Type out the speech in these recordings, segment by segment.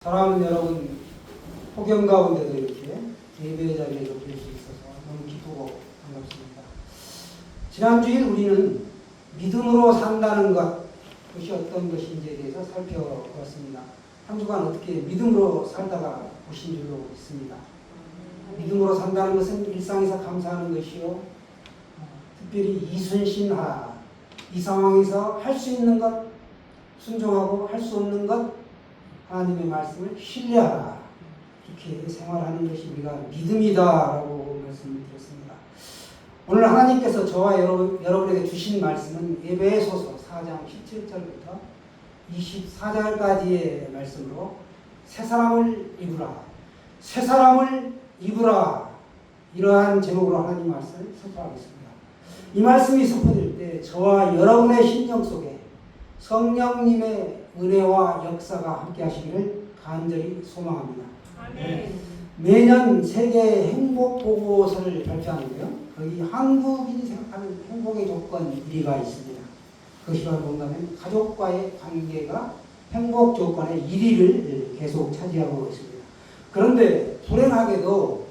사랑하는 여러분, 폭염 가운데도 이렇게 예배 자리에 뵐 수 있어서 너무 기쁘고 반갑습니다. 지난 주일 우리는 믿음으로 산다는 것, 그것이 어떤 것인지에 대해서 살펴보았습니다. 한 주간 어떻게 믿음으로 살다가 보신 줄로 있습니다. 믿음으로 산다는 것은 일상에서 감사하는 것이요, 특별히 이순신하라. 이 상황에서 할 수 있는 것, 순종하고 할 수 없는 것, 하나님의 말씀을 신뢰하라. 이렇게 생활하는 것이 우리가 믿음이다라고 말씀을 드렸습니다. 오늘 하나님께서 저와 여러분에게 주신 말씀은 에베소서 4장 17절부터 24절까지의 말씀으로 새 사람을 입으라. 새 사람을 입으라. 이러한 제목으로 하나님 말씀을 선포하겠습니다. 이 말씀이 선포될 때 저와 여러분의 심령 속에 성령님의 은혜와 역사가 함께 하시기를 간절히 소망합니다. 아멘. 매년 세계 행복 보고서를 발표하는데요. 거기 한국인이 생각하는 행복의 조건 1위가 있습니다. 그것이 바로 뭔가면 가족과의 관계가 행복 조건의 1위를 계속 차지하고 있습니다. 그런데 불행하게도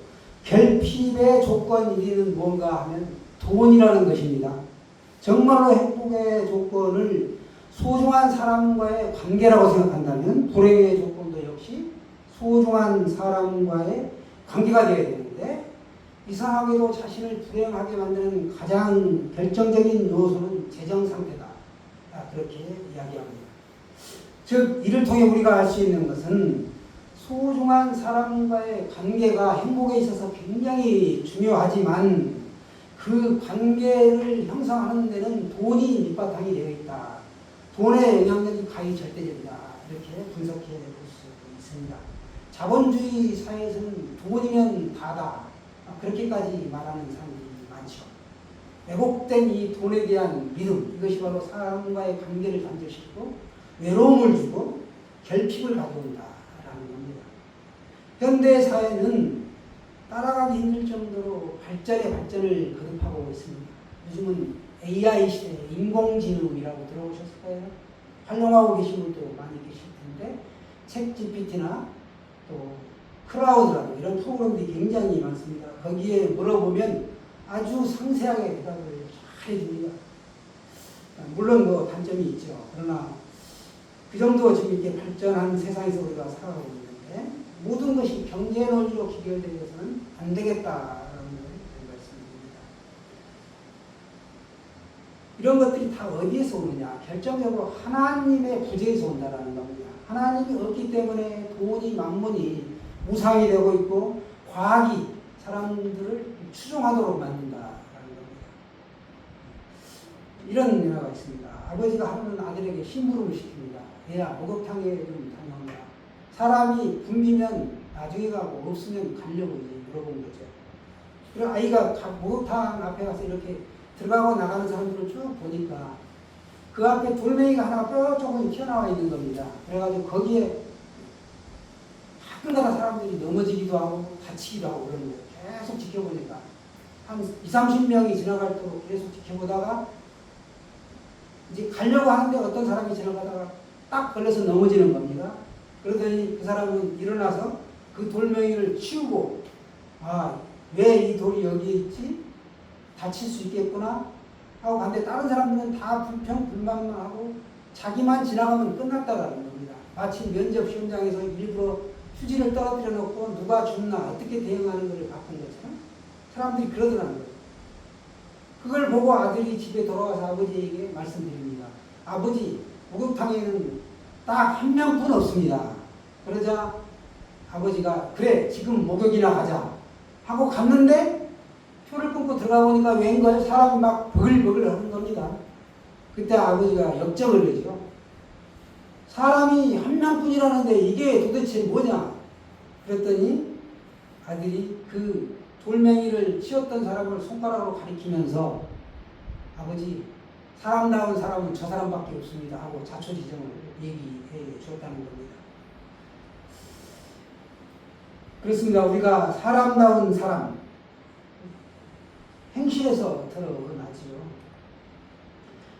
결핍의 조건 1위는 뭔가 하면 돈이라는 것입니다. 정말로 행복의 조건을 소중한 사람과의 관계라고 생각한다면 불행의 조건도 역시 소중한 사람과의 관계가 되어야 되는데, 이상하게도 자신을 불행하게 만드는 가장 결정적인 요소는 재정 상태다. 그렇게 이야기합니다. 즉 이를 통해 우리가 알 수 있는 것은 소중한 사람과의 관계가 행복에 있어서 굉장히 중요하지만 그 관계를 형성하는 데는 돈이 밑바탕이 되어 있다. 돈의 영향력이 가히 절대적이다. 이렇게 분석해 볼 수 있습니다. 자본주의 사회에서는 돈이면 다다. 그렇게까지 말하는 사람들이 많죠. 왜곡된 이 돈에 대한 믿음, 이것이 바로 사람과의 관계를 단절시키고 외로움을 주고 결핍을 가져온다라는 겁니다. 현대 사회는 따라가기 힘들 정도로 발전의 발전을 거듭하고 있습니다. 요즘은 AI 시대, 인공지능이라고 들어보셨을 거예요. 활용하고 계신 분도 많이 계실 텐데, 책 GPT나 또 클라우드라고 이런 프로그램들이 굉장히 많습니다. 거기에 물어보면 아주 상세하게 대답을 잘 해줍니다. 물론 뭐 단점이 있죠. 그러나 그 정도 지금 이렇게 발전한 세상에서 우리가 살아가고 있는데, 모든 것이 경제 논리로 기결되어서는 안 되겠다라는 걸 말씀드립니다. 이런 것들이 다 어디에서 오느냐? 결정적으로 하나님의 부재에서 온다라는 겁니다. 하나님이 없기 때문에 돈이, 만문이 무상이 되고 있고 과학이 사람들을 추종하도록 만든다라는 겁니다. 이런 일화가 있습니다. 아버지가 하루는 아들에게 심부름을 시킵니다. 얘야, 목욕탕에 좀 다녀온다. 사람이 굶기면 나중에 가고 없으면 가려고 이제 물어본 거죠. 그리고 아이가 목욕탕 앞에 가서 이렇게 들어가고 나가는 사람들을 쭉 보니까 그 앞에 돌멩이가 하나가 뾰족하게 튀어나와 있는 겁니다. 그래가지고 거기에 가끔가다 사람들이 넘어지기도 하고 다치기도 하고 그러는 거예요. 계속 지켜보니까 한 20-30명이 지나갈도록 계속 지켜보다가 이제 가려고 하는데 어떤 사람이 지나가다가 딱 걸려서 넘어지는 겁니다. 그러더니 그 사람은 일어나서 그 돌멩이를 치우고, 왜 이 돌이 여기에 있지? 다칠 수 있겠구나 하고 갔는데, 다른 사람들은 다 불평불만만 하고 자기만 지나가면 끝났다라는 겁니다. 마치 면접 시험장에서 일부러 휴지를 떨어뜨려 놓고 누가 죽나 어떻게 대응하는 걸 바꾼 것처럼 사람들이 그러더라는 거예요. 그걸 보고 아들이 집에 돌아와서 아버지에게 말씀드립니다. 아버지, 목욕탕에는 딱 한 명뿐 없습니다. 그러자 아버지가 그래, 지금 목욕이나 가자 하고 갔는데 표를 끊고 들어가 보니까 웬걸 사람이 막 버글버글 하는 겁니다. 그때 아버지가 역정을 내죠. 사람이 한 명뿐이라는데 이게 도대체 뭐냐? 그랬더니 아들이 그 돌멩이를 치웠던 사람을 손가락으로 가리키면서 아버지, 사람다운 사람은 저 사람밖에 없습니다 하고 자초지종을 얘기해 주었다는 겁니다. 그렇습니다. 우리가 사람다운 사람, 행실에서 드러나지요.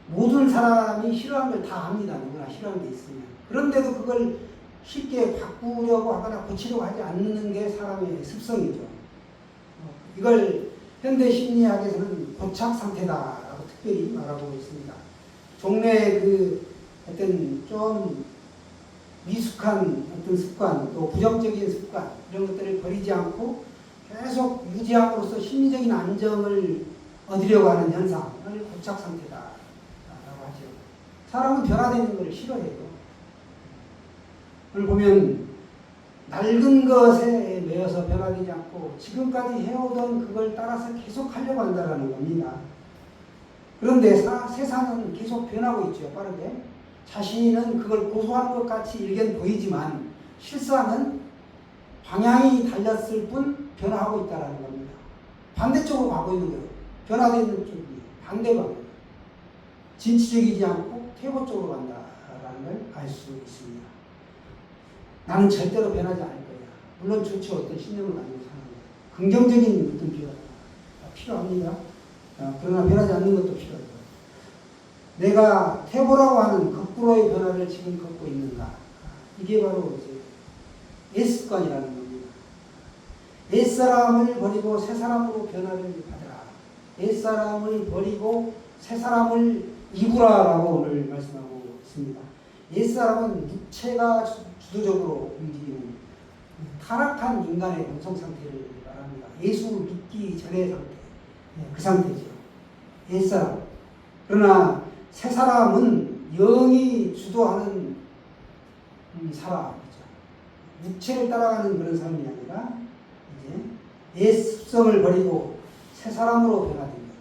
모든 사람이 싫어하는 걸 다 합니다. 누구나 싫어하는 게 있으면. 그런데도 그걸 쉽게 바꾸려고 하거나 고치려고 하지 않는 게 사람의 습성이죠. 이걸 현대 심리학에서는 고착 상태다라고 특별히 말하고 있습니다. 종래의 그 어떤 좀 미숙한 어떤 습관, 또 부정적인 습관, 이런 것들을 버리지 않고 계속 유지함으로써 심리적인 안정을 얻으려고 하는 현상을 고착 상태다라고 하죠. 사람은 변화되는 것을 싫어해요. 그걸 보면 낡은 것에 매여서 변화되지 않고 지금까지 해오던 그걸 따라서 계속 하려고 한다는 겁니다. 그런데 세상은 계속 변하고 있죠. 빠르게. 자신은 그걸 고수하는 것 같이 일견 보이지만 실상은 방향이 달렸을 뿐 변화하고 있다는 겁니다. 반대쪽으로 가고 있는 거예요. 변화되는 쪽이 반대 방향. 진취적이지 않고 퇴보 쪽으로 간다라는 걸 알 수 있습니다. 나는 절대로 변하지 않을 거야. 물론 좋죠. 어떤 신념을 가지고 사는 거예요. 긍정적인 어떤 변화가 필요합니다. 그러나 변하지 않는 것도 필요하고. 내가 퇴보라고 하는 거꾸로의 변화를 지금 걷고 있는가. 이게 바로 이제 옛습관이라는 겁니다. 옛사람을 버리고 새사람으로 변화를 받으라. 옛사람을 버리고 새사람을 이구라라고 오늘 말씀하고 있습니다. 옛사람은 육체가 주도적으로 움직이는 타락한 인간의 본성 상태를 말합니다. 예수 믿기 전의 상태. 그 상태죠. 옛사람. 그러나 새사람은 영이 주도하는 사람이죠. 육체를 따라가는 그런 삶이 아니라 이제 옛 습성을 버리고 새사람으로 변화된다.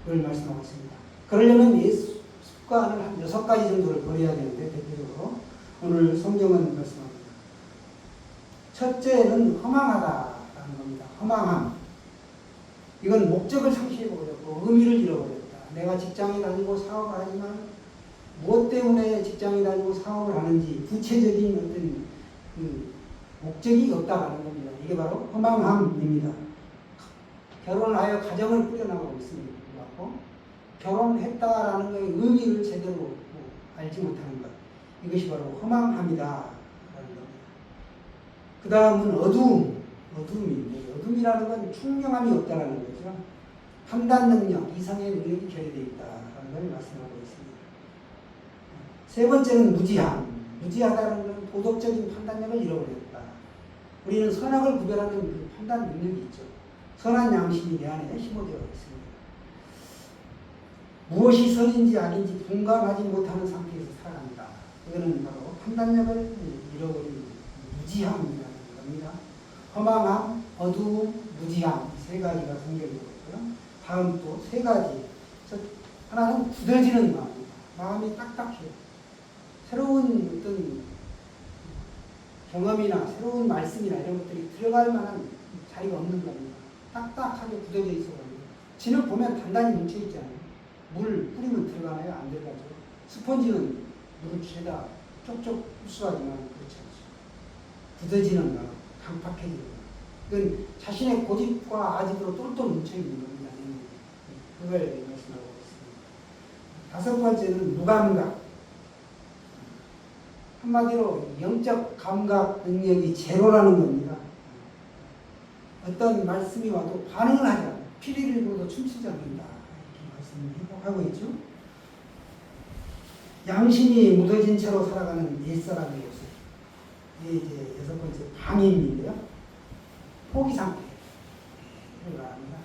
그걸 말씀하고 있습니다. 그러려면 옛 습관을 한 6가지 정도를 버려야 되는데 대표적으로 오늘 성경은 말씀합니다. 첫째는 허망하다라는 겁니다. 허망함. 이건 목적을 상실해버렸고 의미를 잃어버렸다. 내가 직장에 다니고 사업을 하지만 무엇 때문에 직장에 다니고 사업을 하는지 구체적인 어떤 그 목적이 없다라는 겁니다. 이게 바로 허망함입니다. 결혼을 하여 가정을 꾸려나가고 있습니다. 결혼했다라는 것의 의미를 제대로 알지 못하는 것. 이것이 바로 허망함이다라는 겁니다. 그 다음은 어두움인데 어둠이라는 건 총명함이 없다라는 거죠. 판단 능력, 이상의 능력이 결여되어 있다라는 걸 말씀하고 있습니다. 세 번째는 무지함. 무지하다는 건 도덕적인 판단력을 잃어버렸다. 우리는 선악을 구별하는 그 판단 능력이 있죠. 선한 양심이 내 안에 심어져 있습니다. 무엇이 선인지 악인지 분간하지 못하는 상태에서 살아간다. 이거는 바로 판단력을 잃어버린 무지함이라는 겁니다. 허망함, 어두움, 무지함 세 가지가 분별되고 있고요. 다음 또 세 가지. 하나는 굳어지는 마음입니다. 마음이 딱딱해요. 새로운 어떤 경험이나 새로운 말씀이나 이런 것들이 들어갈 만한 자리가 없는 겁니다. 딱딱하게 굳어져 있어가지고. 진을 보면 단단히 뭉쳐있잖아요. 물 뿌리면 들어가나요? 안 들어가죠. 스펀지는 물을 죄다 쪽쪽 흡수하지만 그렇지 않죠. 굳어지는 마음, 강팍해지는 마음. 그건 자신의 고집과 아집으로 똘똘 뭉쳐있는 겁니다. 그걸 말씀하고 있습니다. 다섯 번째는 무감각. 한마디로 영적 감각 능력이 제로라는 겁니다. 어떤 말씀이 와도 반응을 하지 않아요. 피리를 불어도 춤추지 않는다. 하고 있죠. 양심이 묻어진 채로 살아가는 옛사람의 모습. 이게 이제 여섯 번째 방임인데요. 포기 상태. 이걸 말합니다.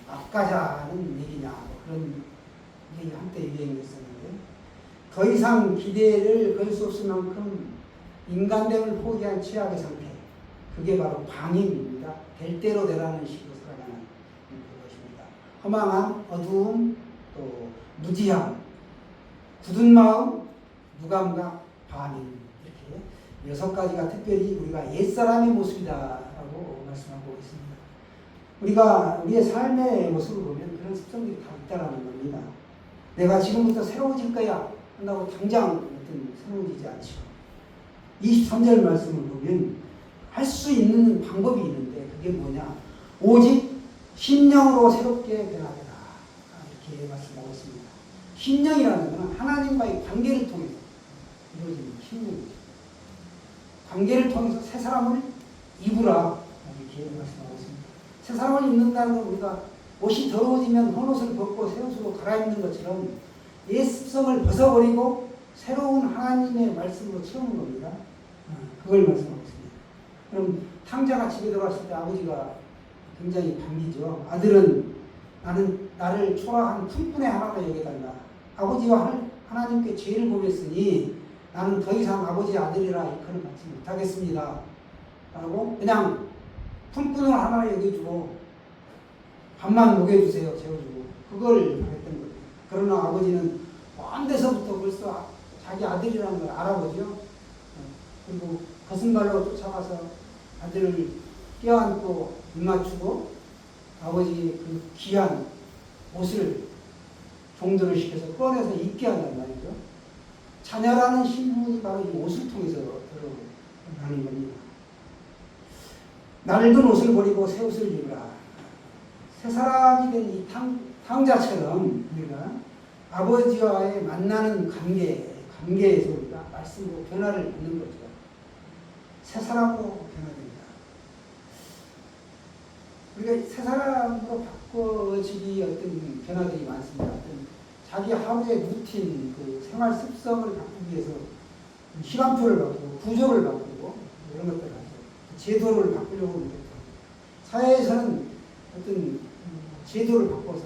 앞가자는 얘기냐, 뭐 그런 얘기 한때 유행했었는데, 더 이상 기대를 걸 수 없을 만큼 인간됨을 포기한 최악의 상태. 그게 바로 방임입니다. 될 대로 되라는 식으로 살아가는 것입니다. 허망함, 어두움, 또 무지함, 굳은 마음, 무감각, 반임. 이렇게 6가지가 특별히 우리가 옛사람의 모습이다라고 말씀하고 있습니다. 우리가 우리의 삶의 모습을 보면 그런 습성들이 다 있다라는 겁니다. 내가 지금부터 새로워질 거야 한다고 당장 어떤 새로워지지 않죠. 23절 말씀을 보면 할 수 있는 방법이 있는데 그게 뭐냐? 오직 심령으로 새롭게 변화되라. 이렇게 말씀하고 있습니다. 심령이라는 것은 하나님과의 관계를 통해서 이루어지는 신명이죠. 관계를 통해서 새 사람을 입으라 이렇게 말씀하고 있습니다. 새 사람을 입는다는 건 우리가 옷이 더러워지면 헌옷을 벗고 새 옷으로 갈아입는 것처럼 옛 습성을 벗어버리고 새로운 하나님의 말씀으로 채우는 겁니다. 그걸 말씀하고 있습니다. 그럼 탕자가 집에 들어갔을 때 아버지가 굉장히 반기죠. 아들은 나를 초라한 품꾼의 하나로 여겨달라. 아버지와 하나님께 죄를 범했으니 나는 더 이상 아버지의 아들이라 이끌을 받지 못하겠습니다. 라고 그냥 품꾼을 하나 여겨주고 밥만 먹여주세요. 재워주고 그걸 했던 거예요. 그러나 아버지는 먼 데서부터 벌써 자기 아들이라는 걸 알아보죠. 그리고 거슴발로 쫓아가서 아들을 껴안고 입맞추고 아버지의 그 귀한 옷을 종들을 시켜서 꺼내서 입게 한단 말이죠. 자녀라는 신분이 바로 이 옷을 통해서 드러나는 겁니다. 낡은 옷을 버리고 새 옷을 입으라. 새 사람이 된 이 탕자처럼 우리가 아버지와의 만나는 관계에서 우리가 말씀으로 변화를 받는 거죠. 새 사람으로 변화됩니다. 우리가 새 사람으로 바꿔지기 어떤 변화들이 많습니다. 어떤 자기 하루의 루틴, 그 생활 습성을 바꾸기 위해서 시간표를 바꾸고 구조를 바꾸고 이런 것들을 하죠. 제도를 바꾸려고 합니다. 사회에서는 어떤 제도를 바꿔서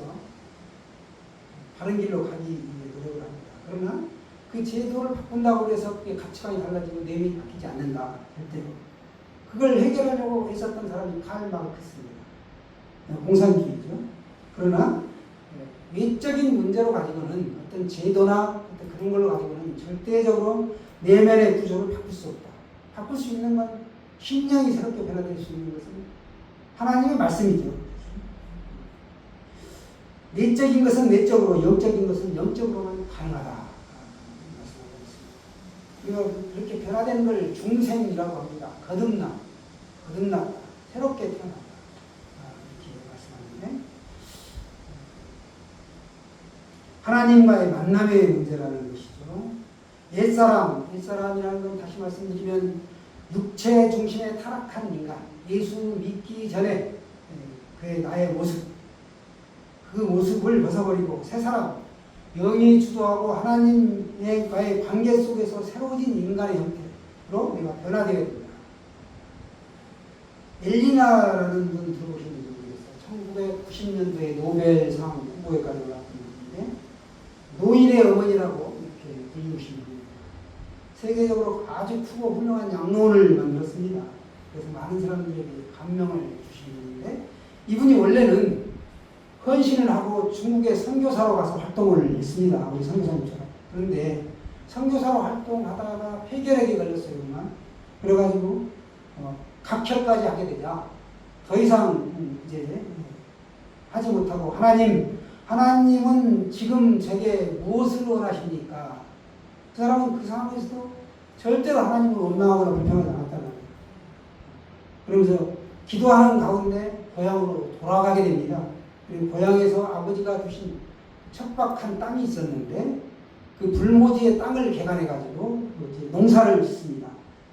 바른 길로 가기 위해 노력을 합니다. 그러나 그 제도를 바꾼다고 해서 가치관이 달라지고 내면이 바뀌지 않는다 할 때 그걸 해결하려고 했었던 사람이 칼 마르크스입니다. 공산주의죠. 그러나 외적인 문제로 가지고는 어떤 제도나 어떤 그런 걸로 가지고는 절대적으로 내면의 구조를 바꿀 수 없다. 바꿀 수 있는 건 심령이 새롭게 변화될 수 있는 것은 하나님의 말씀이죠. 내적인 것은 내적으로, 영적인 것은 영적으로만 가능하다. 우리가 그렇게 변화된 걸 중생이라고 합니다. 거듭났다. 새롭게 태어났다. 이렇게 말씀하는데 하나님과의 만남의 문제라는 것이죠. 옛사람이라는 건 다시 말씀드리면 육체 중심의 타락한 인간, 예수 믿기 전에 그의 나의 모습, 그 모습을 벗어버리고 새 사람, 영이 주도하고 하나님과의 관계 속에서 새로워진 인간의 형태로 우리가 변화되어야 됩니다. 엘리나라는 분 들어보셨는지 모르겠어요. 1990년도에 노벨상 후보에까지 올랐던 분인데 노인의 어머니라고 이렇게 불리우신 분입니다. 세계적으로 아주 크고 훌륭한 양론을 만들었습니다. 그래서 많은 사람들에게 감명을 주신 분인데 이분이 원래는 헌신을 하고 중국의 선교사로 가서 활동을 했습니다. 우리 선교사님처럼. 그런데 선교사로 활동하다가 폐결핵에 걸렸어요. 그래가지고 각혈까지 하게 되자 더 이상 이제 하지 못하고 하나님은 지금 제게 무엇을 원하십니까? 그 사람은 그 상황에서도 절대로 하나님을 원망하거나 불평하지 않았다는 거예요. 그러면서 기도하는 가운데 고향으로 돌아가게 됩니다. 그리고 고향에서 아버지가 주신 척박한 땅이 있었는데 그 불모지의 땅을 개간해가지고 농사를 짓습니다.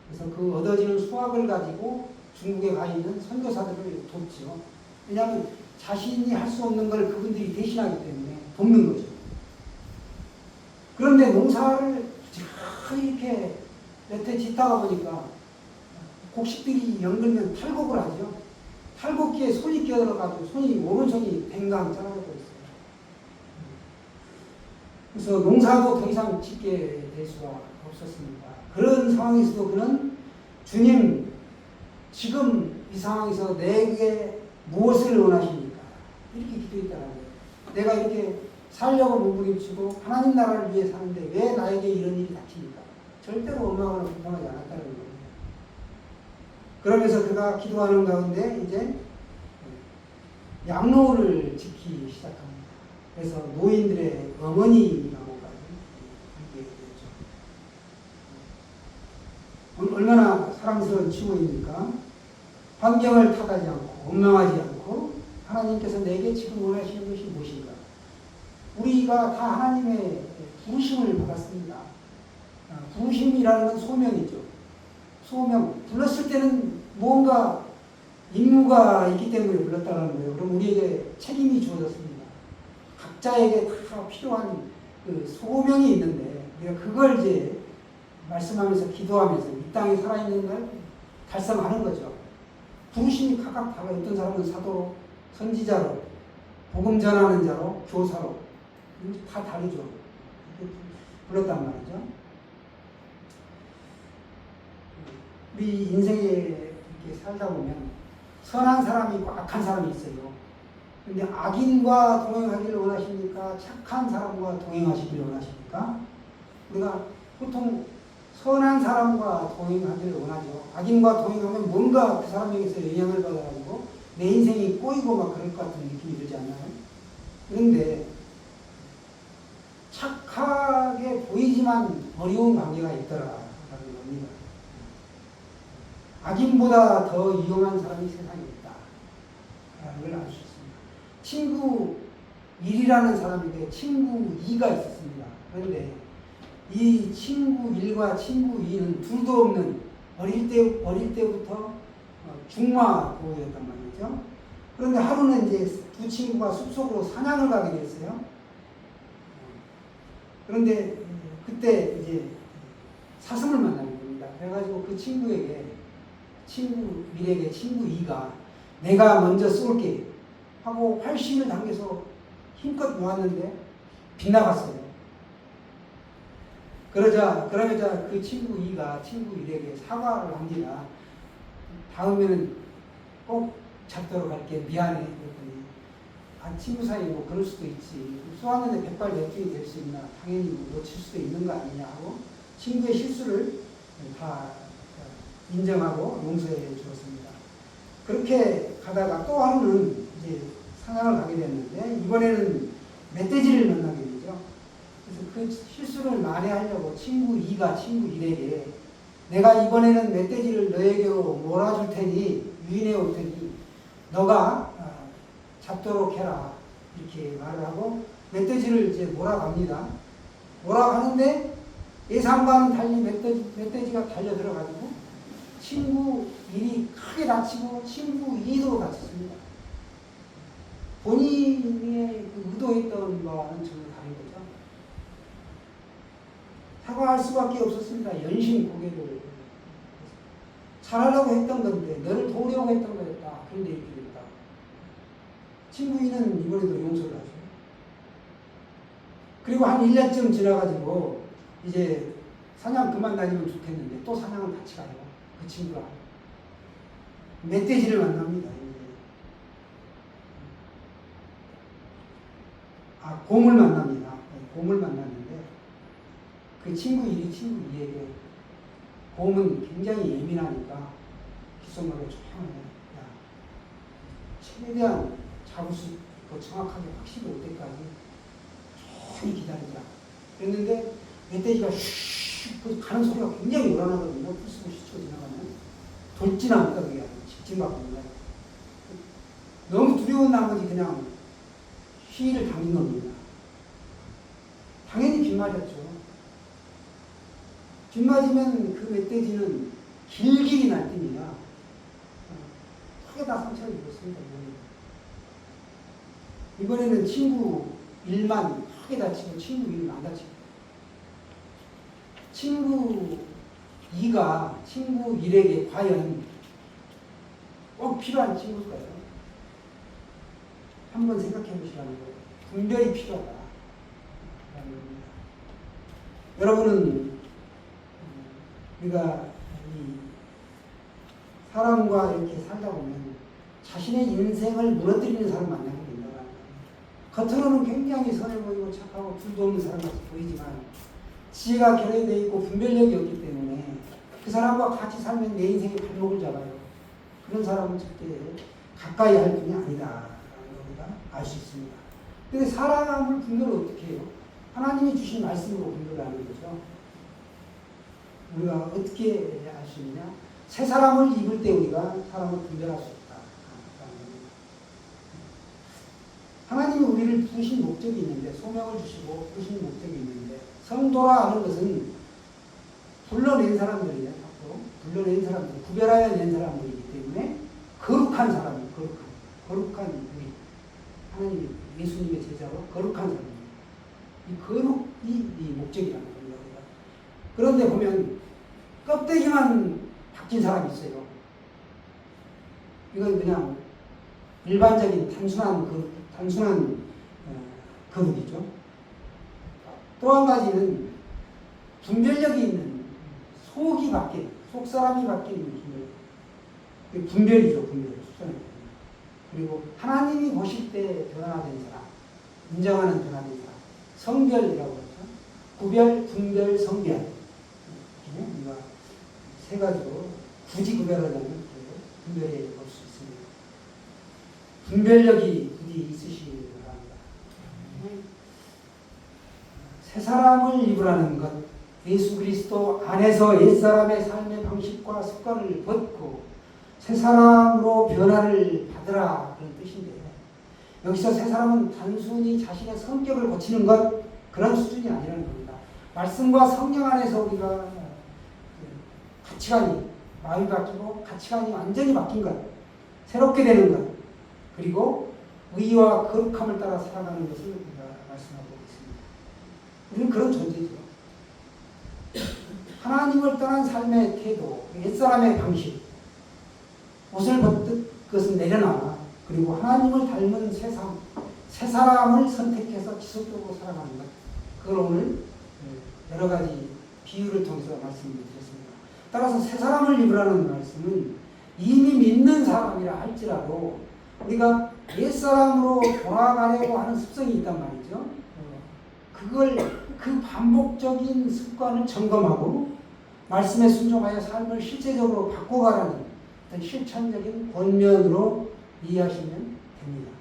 그래서 그 얻어지는 수확을 가지고 중국에 가 있는 선교사들을 돕죠. 왜냐하면 자신이 할 수 없는 걸 그분들이 대신하기 때문에 돕는 거죠. 그런데 농사를 이렇게 몇 해 짓다가 보니까 곡식들이 연글면 탈곡을 하죠. 탈곡기에 손이 끼어들어가지고 오른손이 댕강 잘라져 있어요. 그래서 농사도 더 이상 짓게 될 수가 없었습니다. 그런 상황에서도 그는 주님, 지금 이 상황에서 내게 무엇을 원하십니까? 이렇게 기도했다는 거예요. 내가 이렇게 살려고 몸부림치고 하나님 나라를 위해 사는데 왜 나에게 이런 일이 닥칩니까? 절대로 원망하거나 불평하지 않았다는 거예요. 그러면서 그가 기도하는 가운데 이제 양로를 짓기 시작합니다. 그래서 노인들의 어머니라고까지 그렇게 됐죠. 얼마나 사랑스러운 치고입니까? 환경을 탓하지 않고 원망하지 않고 하나님께서 내게 지금 원하시는 것이 무엇인가? 우리가 다 하나님의 부르심을 받았습니다. 부르심이라는 건 소명이죠. 소명. 불렀을 때는 뭔가 임무가 있기 때문에 불렀다는 거예요. 그럼 우리에게 책임이 주어졌습니다. 각자에게 다 필요한 그 소명이 있는데 우리가 그걸 이제 말씀하면서 기도하면서 이 땅에 살아있는 걸 달성하는 거죠. 부르심이 각각 달라요. 어떤 사람은 사도로, 선지자로, 복음 전하는 자로, 교사로 다 다르죠. 불렀단 말이죠. 우리 인생에 이렇게 살다 보면 선한 사람이 있고 악한 사람이 있어요. 근데 악인과 동행하기를 원하십니까? 착한 사람과 동행하시기를 원하십니까? 우리가 보통 선한 사람과 동행하기를 원하죠. 악인과 동행하면 뭔가 그 사람에게서 영향을 받아가지고 내 인생이 꼬이고 막 그럴 것 같은 느낌이 들지 않나요? 그런데 착하게 보이지만 어려운 관계가 있더라라는 겁니다. 악인보다 더 위험한 사람이 세상에 있다라는 걸 알 수 있습니다. 친구 1이라는 사람인데 친구 2가 있었습니다. 그런데 이 친구 1과 친구 2는 둘도 없는 어릴 때부터 중마고였단 말이죠. 그런데 하루는 이제 두 친구가 숲속으로 사냥을 가게 됐어요. 그런데 그때 이제 사슴을 만나는 겁니다. 그래가지고 그 친구에게 친구 1에게 친구 2가 내가 먼저 쏠게 하고 활신을 당겨서 힘껏 모았는데 빗나갔어요. 그러자 그 친구 2가 친구 1에게 사과를 합니다. 다음에는 꼭 잡도록 할게. 미안해. 그랬더니 친구 사이 뭐 그럴 수도 있지. 쏘았는데 백발백중이 될 수 있나. 당연히 뭐 놓칠 수도 있는 거 아니냐 하고 친구의 실수를 다 인정하고 용서해 주었습니다. 그렇게 가다가 또 하루는 이제 사냥을 가게 됐는데 이번에는 멧돼지를 만나게 되죠. 그래서 그 실수를 만회하려고 친구 2가 친구 1에게 내가 이번에는 멧돼지를 너에게로 몰아줄 테니 유인해 올 테니 너가 잡도록 해라 이렇게 말을 하고 멧돼지를 이제 몰아갑니다. 몰아가는데 예상과는 달리 멧돼지가 달려 들어가지고 친구 1이 크게 다치고 친구 2도 다쳤습니다. 본인의 그 의도했던 바와는 전혀 다른 거죠. 사과할 수밖에 없었습니다. 연신 고개를 잘하려고 했던 건데 너를 도우려고 했던 거였다. 그런데 이렇게 됐다. 친구 2는 이번에도 용서를 하죠. 그리고 한 1년쯤 지나가지고 이제 사냥 그만 다니면 좋겠는데 또 사냥을 같이 가요. 그 친구가 멧돼지를 만납니다. 곰을 만납니다. 곰을 만났는데 그 친구 1이 친구 2에게 곰은 굉장히 예민하니까 귓속말로 조용하게 최대한 잡을 수 있고 정확하게 확실히 올 때까지 조용히 기다리자. 그랬는데 멧돼지가 슉 가는 소리가 굉장히 요란하거든요. 풀숲을 스쳐 지나가면 돌진합니다. 그게 직진받습니다. 너무 두려운 나머지 그냥 휘를 당긴 겁니다. 당연히 빗맞았죠. 빗맞으면 그 멧돼지는 길길이 날뛰니다. 크게 다 상처를 입었습니다. 이번에는 친구 1만 크게 다치고 친구 1은 안 다치고 친구 2가 친구 1에게 과연 꼭 필요한 친구일까요? 한번 생각해 보시라는 거예요. 분별이 필요하다. 여러분은 우리가 이 사람과 이렇게 살다 보면 자신의 인생을 무너뜨리는 사람 만나게 된다. 겉으로는 굉장히 선해 보이고 착하고 둘도 없는 사람 같이 보이지만 지혜가 결여되어 있고 분별력이 없기 때문에 그 사람과 같이 살면 내 인생의 발목을 잡아요. 그런 사람은 절대 가까이 할 분이 아니다. 알 수 있습니다. 근데 사람을 분별을 어떻게 해요? 하나님이 주신 말씀으로 분별하는 거죠. 우리가 어떻게 알 수 있냐? 새 사람을 입을 때 우리가 사람을 분별할 수 있다. 하나님이 우리를 부르신 목적이 있는데, 소명을 주시고 부르신 목적이 있는데, 성도라 하는 것은 불러낸 사람들이에요. 앞으로 불러낸 사람들, 구별하여 낸 사람들이기 때문에 거룩한 사람이 거룩한 우리 하나님의 예수님의 제자로 거룩한 사람입니다. 이 거룩이 목적이라는 겁니다. 그런데 보면 껍데기만 바뀐 사람이 있어요. 이건 그냥 일반적인 단순한 거룩이죠. 또 한 가지는 분별력이 있는 속이 바뀐, 속사람이 바뀌는 분별. 분별이죠, 분별. 그리고 하나님이 보실 때 변화된 사람, 인정하는 변화된 사람, 성별이라고 하죠. 구별, 분별, 성별. 우리가 세 가지로 굳이 구별하려면 분별해 볼 수 있습니다. 분별력이 부디 있으시기 바랍니다. 새 사람을 입으라는 것, 예수 그리스도 안에서 옛사람의 삶의 방식과 습관을 벗고 새 사람으로 변화를 받으라 그런 뜻인데, 여기서 새 사람은 단순히 자신의 성격을 고치는 것, 그런 수준이 아니라는 겁니다. 말씀과 성령 안에서 우리가 가치관이, 마음이 바뀌고 가치관이 완전히 바뀐 것, 새롭게 되는 것, 그리고 의와 거룩함을 따라 살아가는 것을 우리가 말씀하고 있습니다. 우리는 그런 존재죠. 하나님을 떠난 삶의 태도, 옛사람의 방식, 옷을 벗듯 그것은 내려놔. 그리고 하나님을 닮은 새 사람을 선택해서 지속적으로 살아가는 것. 그걸 오늘 여러 가지 비유를 통해서 말씀드렸습니다. 따라서 새 사람을 입으라는 말씀은 이미 믿는 사람이라 할지라도 우리가 옛사람으로 돌아가려고 하는 습성이 있단 말이죠. 그 반복적인 습관을 점검하고 말씀에 순종하여 삶을 실제적으로 바꿔가라는 어떤 실천적인 권면으로 이해하시면 됩니다.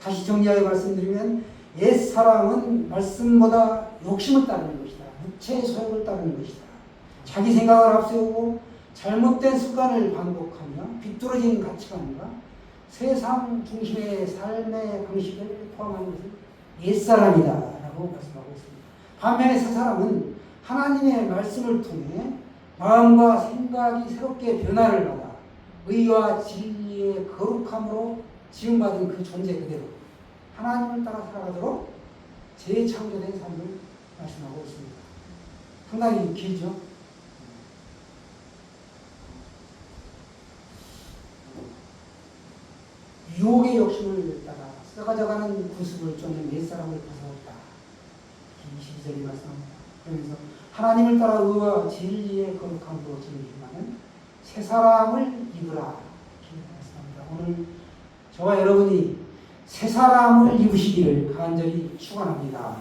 다시 정리하여 말씀드리면 옛사람은 말씀보다 욕심을 따르는 것이다. 육체의 소욕을 따르는 것이다. 자기 생각을 앞세우고 잘못된 습관을 반복하며 비뚤어진 가치관과 세상 중심의 삶의 방식을 포함하는 것은 옛사람이다 라고 말씀하고 있습니다. 반면에 새 사람은 하나님의 말씀을 통해 마음과 생각이 새롭게 변화를 받아 의와 진리의 거룩함으로 지음받은 그 존재 그대로 하나님을 따라 살아가도록 재창조된 삶을 말씀하고 있습니다. 상당히 길죠? 유혹의 욕심을 따라 썩어져가는 구습을 쫓는 옛사람을 벗어오다. 22절이 말씀합니다. 그러면서 하나님을 따라 의와 진리의 거룩함으로 즐기기만은 새 사람을 입으라. 이렇게 말씀합니다. 오늘 저와 여러분이 새 사람을 입으시기를 간절히 축원합니다.